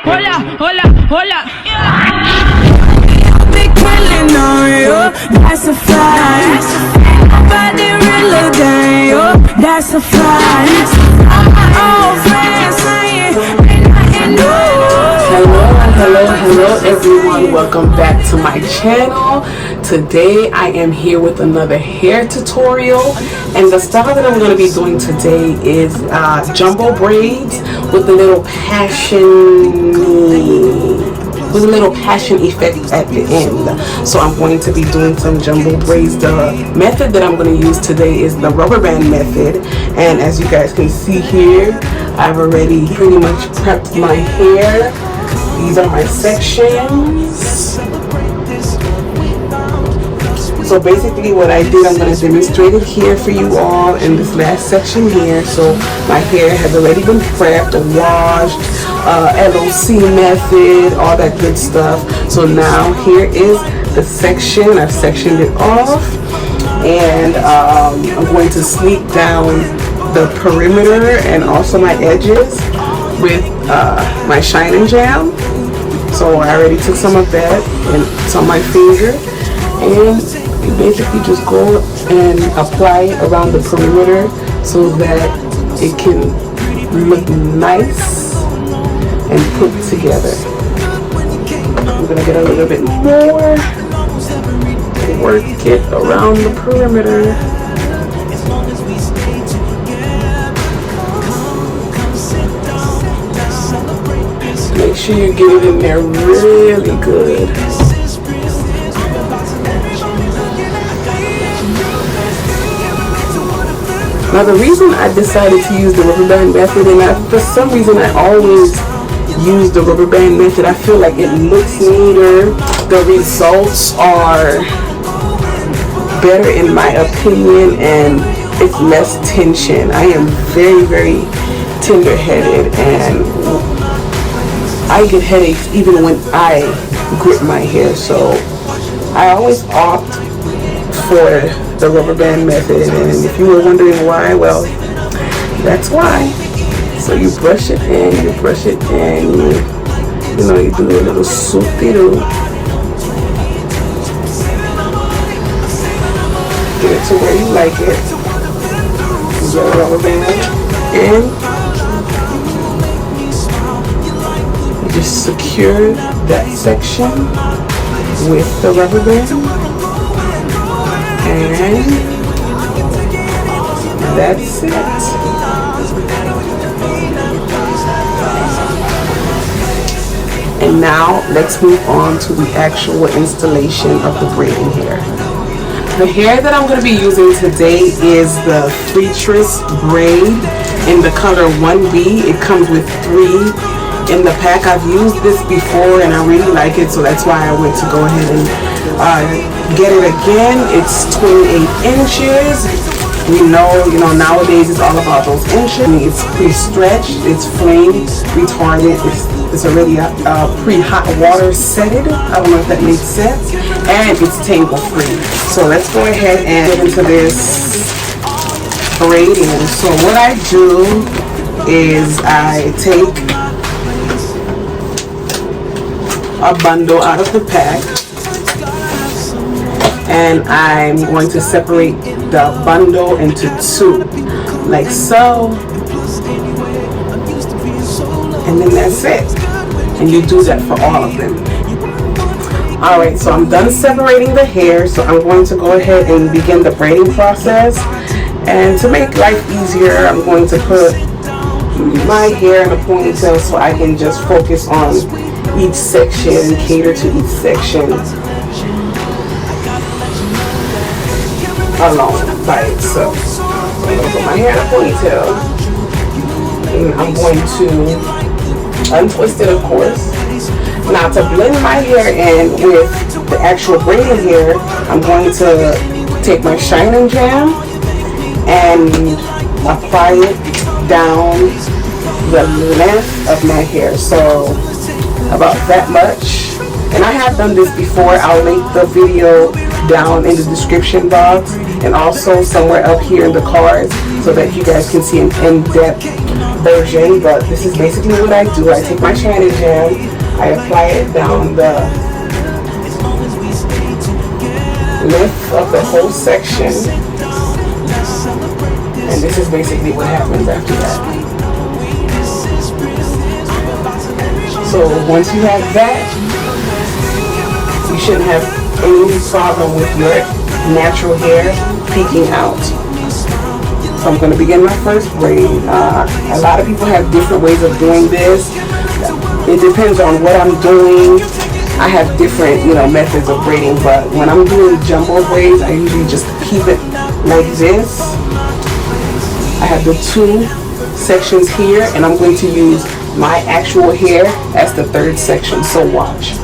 hola, hola, hola. Big killing on you, that's a fact. Nobody really than you, that's a fact. All my old friends saying ain't nothing new. Hello everyone, welcome back to my channel. Today I am here with another hair tutorial, and the style that I'm going to be doing today is jumbo braids with a little passion effect at the end. So I'm going to be doing some jumbo braids. The method that I'm going to use today is the rubber band method, and as you guys can see here, I've already pretty much prepped my hair. These are my sections. So basically what I did, I'm going to demonstrate it here for you all in this last section here. So my hair has already been prepped and washed, LOC method, all that good stuff. So now here is the section. I've sectioned it off, and I'm going to sneak down the perimeter and also my edges with my Shine and Jam. So I already took some of that and it's on my finger, and you basically just go and apply it around the perimeter so that it can look nice and put together. I'm gonna get a little bit more, work it around the perimeter. Make sure you get it in there really good. Now the reason I decided to use the rubber band method, and for some reason I always use the rubber band method, I feel like it looks neater. The results are better in my opinion, and it's less tension. I am very, very tender-headed, and I get headaches even when I grip my hair, so I always opt for the rubber band method. And if you were wondering why, well, that's why. So you brush it in, you do a little swoop-de-doo. Get it to where you like it. You get a rubber band in. Just secure that section with the rubber band, and that's it. And now let's move on to the actual installation of the braiding hair. The hair that I'm going to be using today is the Freetress Braid in the color 1B. It comes with 3 in the pack. I've used this before and I really like it, so that's why I went to go ahead and get it again. It's 28 inches. We know, nowadays it's all about those inches. It's pre-stretched, it's flame retardant, it's already pre-hot water setted. I don't know if that makes sense. And it's tangle free. So let's go ahead and get into this braiding. So what I do is I take a bundle out of the pack, and I'm going to separate the bundle into 2, like so, and then that's it. And you do that for all of them. Alright, so I'm done separating the hair, so I'm going to go ahead and begin the braiding process. And to make life easier, I'm going to put my hair in a ponytail so I can just focus on each section and cater to each section alone by itself. So I'm going to put my hair in a ponytail, and I'm going to untwist it, of course. Now to blend my hair in with the actual braiding hair, I'm going to take my Shine and Jam and apply it down the length of my hair. So about that much. And I have done this before. I'll link the video down in the description box and also somewhere up here in the cards so that you guys can see an in-depth version, but this is basically what I do. I take my shiny gel, I apply it down the length of the whole section, and this is basically what happens after that. So once you have that, you shouldn't have any problem with your natural hair peeking out. So I'm going to begin my first braid. A lot of people have different ways of doing this. It depends on what I'm doing. I have different, methods of braiding, but when I'm doing jumbo braids, I usually just keep it like this. I have the two sections here, and I'm going to use my actual hair as the third section, so watch.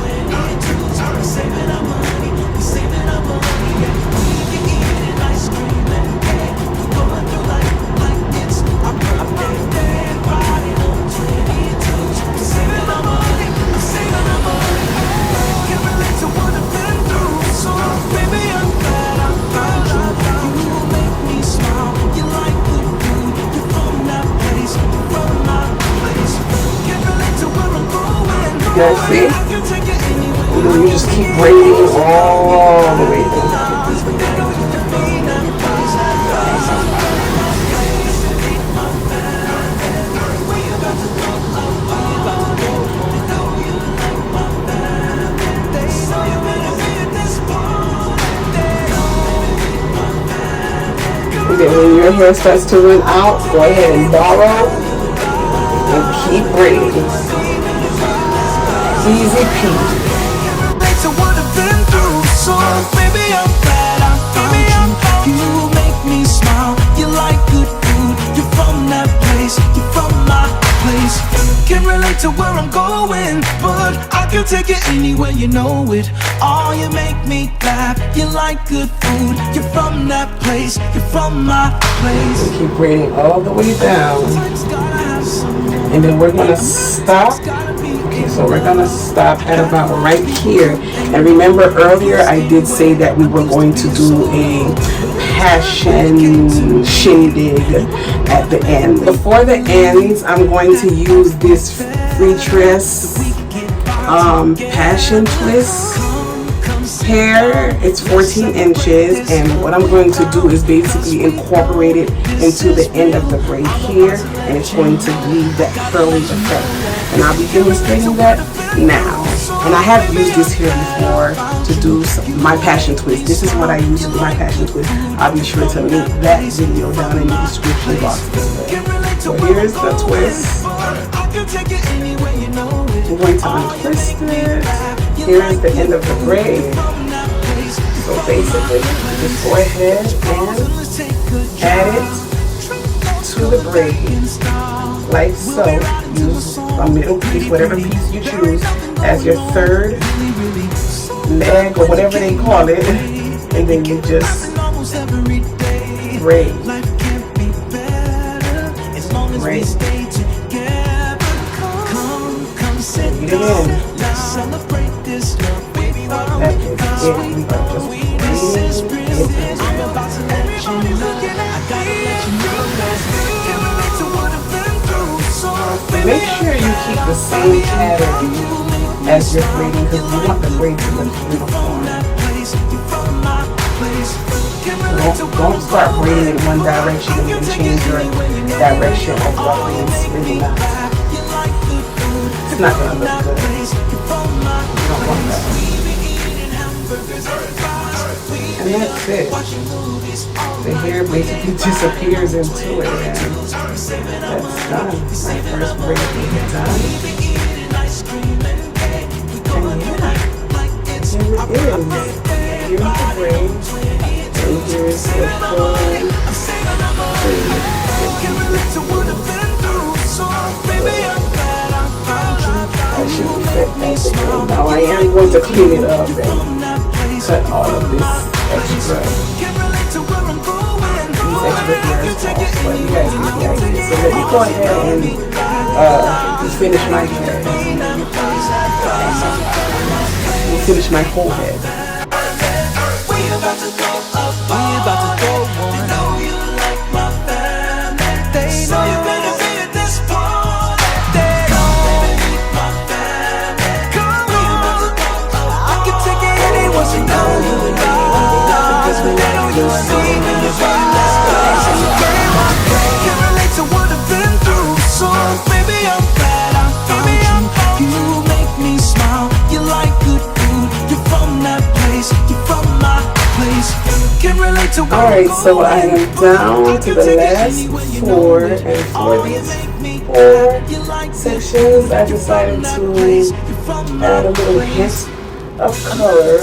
You see? You just keep braiding all the way down. And then when your hair starts to run out, go ahead and borrow and keep braiding. Easy peasy. To what I've been through, so baby I'm glad I found you. You make me smile. You like good food. You're from that place. You're from my place. Can relate to where I'm going, but I can take it anywhere, you know it. Oh, you make me laugh. You like good food. You're from that place. You're from my place. Keep braiding all the way down, and then we're gonna stop. Okay, so we're gonna stop at about right here. And remember earlier I did say that we were going to do a passion shindig at the end. Before the ends, I'm going to use this free tress passion twist hair. It's 14 inches, and what I'm going to do is basically incorporate it into the end of the braid here, and it's going to leave that curly effect. And I'll be demonstrating that now. And I have used this here before to do my passion twist. This is what I use to do my passion twist. I'll be sure to link that video down in the description box below. So here's the twist. I'm going to untwist it. Here is the end of the braid. So basically, just go ahead and add it to the braid, like so. Use a middle piece, whatever piece you choose, as your third leg or whatever they call it, and then you just braid. Braid. Get it in. That is it. We are just braiding it. Make sure you keep the same pattern as you're braiding, because you want the braid to look uniform. Don't start braiding in one direction and then change your direction of walking and spinning out. It's not going to look good. You don't want that. And that's it. The hair basically disappears into it, and that's done. My first braid is done. And yeah, here it is. Here's the braid, and here's the full braid. I should be fit at the end. Now I am going to clean it up and cut all of this extra hairs off, but you guys can see it. So let me go ahead and finish my hair. We'll finish my whole head. They know you better be at this point. Alright, so I am down to the last 4, and for these 4 sections I decided to add a little hint of color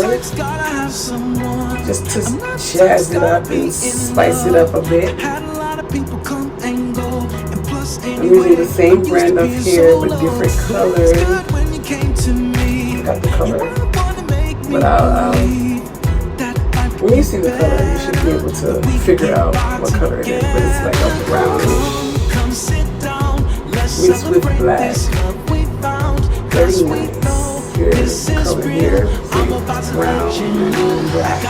just to jazz it up and spice it up a bit. I'm using the same brand of hair with different colors. Got the color, but when you see the color, you should be able to figure out what color it is. But it's like a brownish mixed with black. Very nice. Here's the color here. See, brown and black.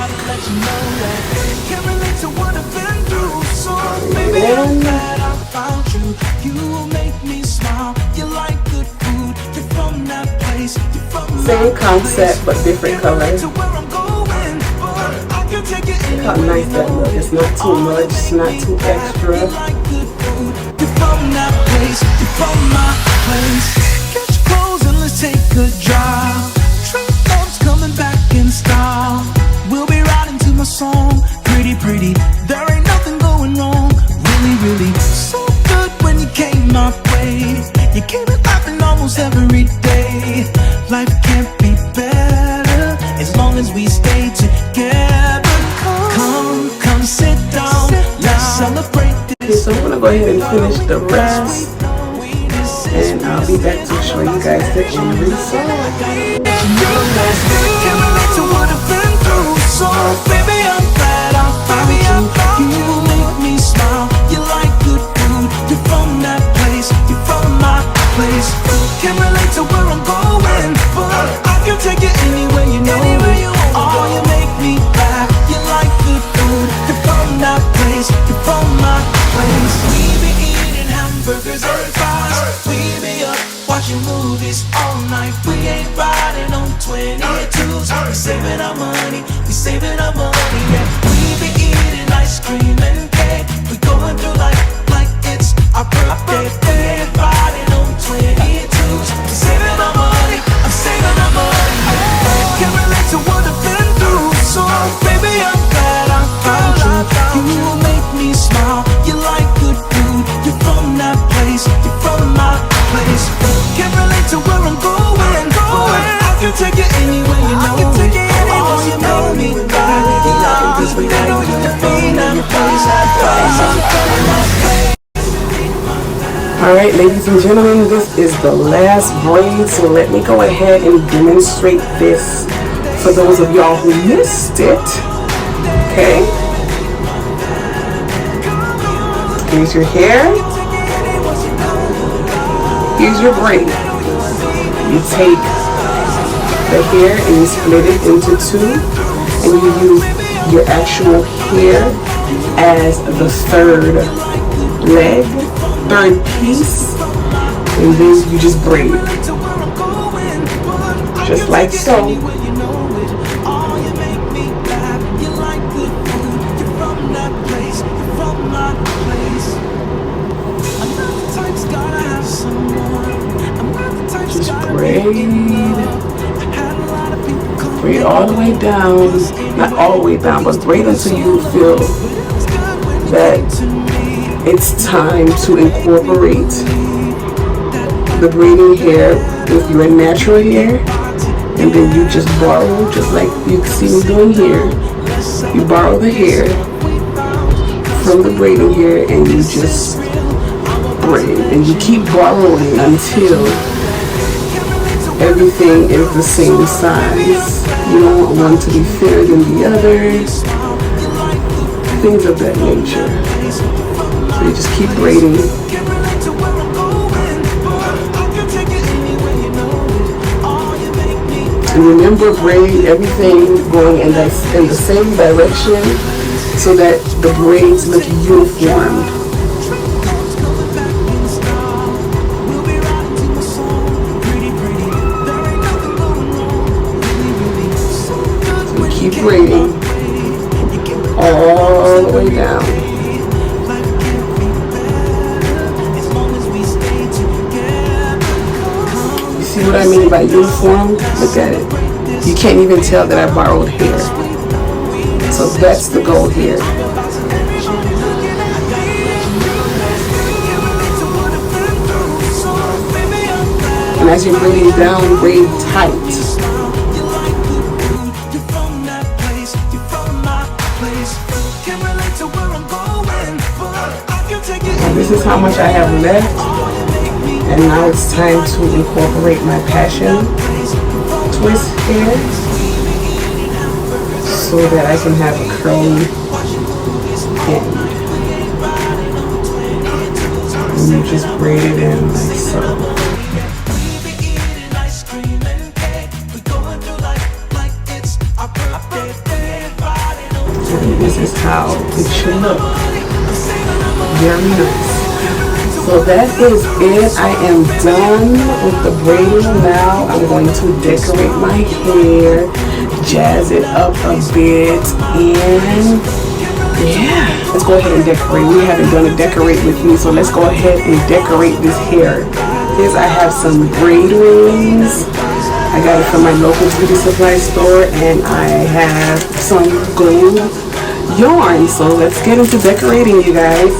And then same concept but different colors. Look how nice that looks. It's not too much, it's not too extra. Get your clothes and let's take a drive. Tree thoughts coming back in style. We'll be riding to my song. Pretty, pretty, there ain't nothing going wrong. Really, really, so good when you came my way. You keep it laughing almost every day. Life can't be better as long as we stay together. Come sit down, let's celebrate this. So I'm gonna go ahead and finish the rest, and I'll be back to show you guys the end result. Can't relate to what I've been through, so baby I'm glad I found you. You make me smile, you like good food. You're from that place, you're from my place. Can't relate to where I'm going, but I can take it anywhere you know. Oh, you make me laugh, you like good food. You're from that place, you're from my place. We be eating hamburgers and fries. We be up watching movies all night. We ain't riding on 22s. We saving our money, we saving our money, yeah. We be eating ice cream and cake. We going through life like it's our birthday. We ain't riding on 22s. We saving our money, I'm saving our money, yeah. Can't relate to what I've been through, so baby I'm glad I found you. You make me smile, you like good food. You're from that place, you're from my place. Can't relate to where I'm going, I can take it anywhere you know. Oh, you make me cry, you like this, we like you're from that place. Alright, ladies and gentlemen, this is the last braid, so let me go ahead and demonstrate this for those of y'all who missed it. Okay, here's your hair, here's your braid. You take the hair and you split it into 2, and you use your actual hair as the third leg, third piece, and then you just braid just like so. Just braid all the way down, not all the way down, but braid until you feel that it's time to incorporate the braiding hair with your natural hair, and then you just borrow, just like you can see me doing here. You borrow the hair from the braiding hair and you just braid, and you keep borrowing until everything is the same size. You don't want one to be thinner than the other, things of that nature. So you just keep braiding. And remember, braid everything going in the same direction so that the braids look uniform. So keep braiding all the way down. See what I mean by uniform? Look at it. You can't even tell that I borrowed hair. So that's the goal here. And as you bring it down, braid tight. And this is how much I have left. And now it's time to incorporate my passion twist here so that I can have a curly end. And you just braid it in like so. And this is how it should look. Very nice. So that is it. I am done with the braiding. Now I'm going to decorate my hair, jazz it up a bit, and yeah, let's go ahead and decorate. We haven't done a decorate with me, so let's go ahead and decorate this hair. Here's, I have some braid rings. I got it from my local beauty supply store, and I have some gold yarn. So let's get into decorating, you guys.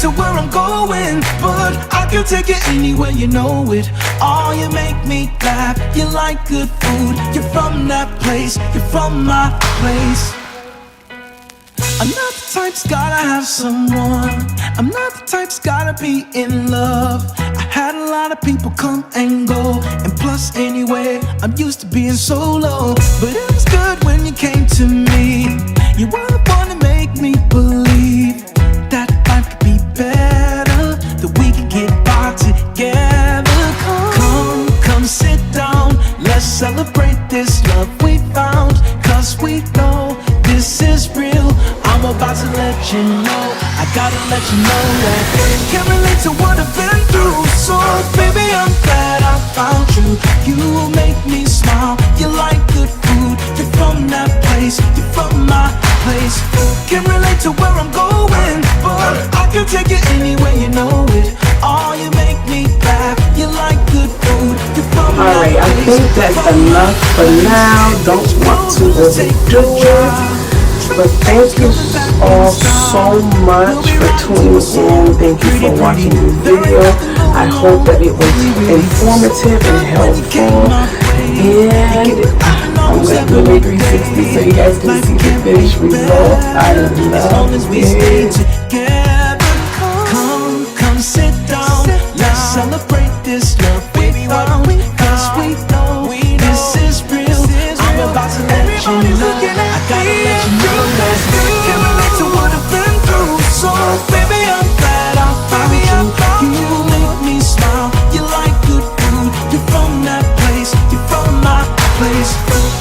To where I'm going, but I can take it anywhere, you know it. Oh, you make me laugh, you like good food. You're from that place, you're from my place. I'm not the type's gotta have someone. I'm not the type's gotta be in love. I had a lot of people come and go, and plus anyway, I'm used to being solo. But it was good when you came to me. You were the one to make me believe that life could be better, that we could get by together. Come sit down, let's celebrate this love we found. Cause we know this is real. I'm about to let you know, I gotta let you know that can't relate to what I've been through. So baby, I'm glad I found you. You make me smile, you like good food. You're from that place, you're from my place. Can't relate to where I'm going, but I can take it anywhere, you know it. Oh, you make me laugh, you like good food. You're from my place. Alright, I think that's enough for now. Don't want to overdo it. But thank you all so much for tuning in. Thank you for watching this video. I hope that it was informative and helpful. And I'm going to do a 360 so you guys can see the finished result. I love it. Come sit down. Let's celebrate this love we found. Cause we know this is real. I'm about to let you know. I gotta let you know that can't relate to what I've been through. So baby, I'm glad I found you. You make me smile, you like good food. You're from that place, you're from my place.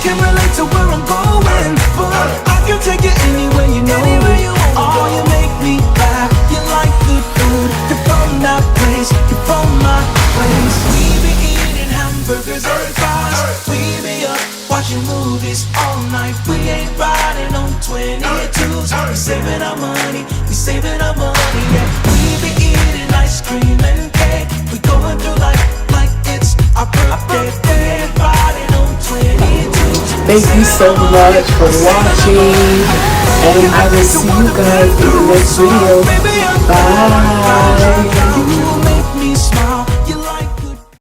Can't relate to where I'm going, but I can take it anywhere, you know it. Oh, you make me laugh, you like good food. You're from that place, you're from my place. We be eating hamburgers and fries. We be up watching movies all night. We ain't riding on 22s. We saving our money, we saving our money, yeah. We be eating ice cream and cake. We going through life like it's our birthday. We ain't riding on 22s. Thank you so much for watching, and I will see you guys in the next video. Bye. You make me smile.